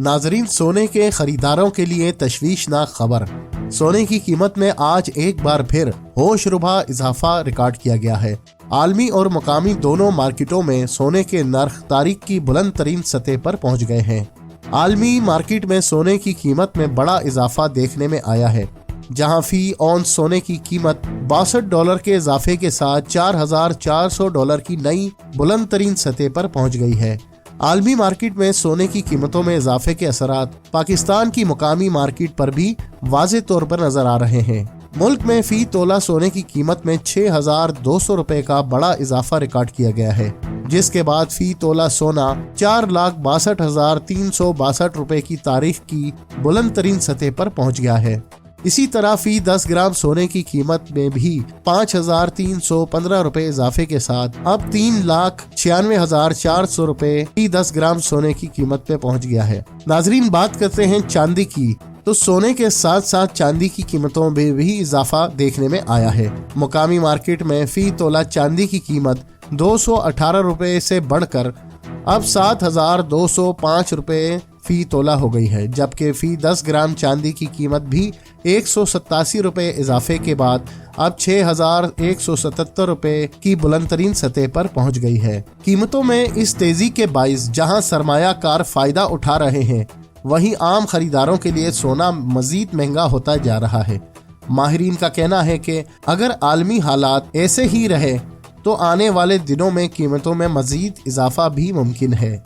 नाजरीन, सोने के खरीदारों के लिए तशवीशनाक खबर। सोने की कीमत में आज एक बार फिर होशरुबा इजाफा रिकॉर्ड किया गया है। आलमी और मकामी दोनों मार्केटों में सोने के नर्ख तारीख की बुलंद तरीन सतह पर पहुंच गए हैं। आलमी मार्केट में सोने की कीमत में बड़ा इजाफा देखने में आया है, जहां फी औंस सोने की कीमत $62 के इजाफे के साथ $4,400 की नई बुलंद तरीन सतह पर पहुंच गई है। आलमी मार्केट में सोने की कीमतों में इजाफे के असरात पाकिस्तान की मुकामी मार्केट पर भी वाज़ेह तौर पर नजर आ रहे हैं। मुल्क में फी तोला सोने की कीमत में $6,200 का बड़ा इजाफा रिकॉर्ड किया गया है, जिसके बाद फी तोला सोना $4,62,362 की तारीख की बुलंद तरीन सतह पर पहुंच गया है। इसी तरह फी 10 ग्राम सोने की कीमत में भी $5,315 इजाफे के साथ अब $3,96,400 फी 10 ग्राम सोने की कीमत पे पहुंच गया है। नाजरीन, बात करते हैं चांदी की, तो सोने के साथ साथ चांदी की कीमतों में भी इजाफा देखने में आया है। मुकामी मार्केट में फी तोला चांदी की कीमत $218 से बढ़कर अब $7,205 फी तोला हो गई है, जबकि फी 10 ग्राम चांदी की कीमत भी $187 इजाफे के बाद अब $6,177 की बुलंद तरीन सतह पर पहुंच गई है। कीमतों में इस तेजी के बाइस जहां सरमायाकार फायदा उठा रहे हैं, वहीं आम खरीदारों के लिए सोना मजीद महंगा होता जा रहा है। माहिरीन का कहना है कि अगर आलमी हालात ऐसे ही रहे तो आने वाले दिनों में कीमतों में मजीद इजाफा भी मुमकिन है।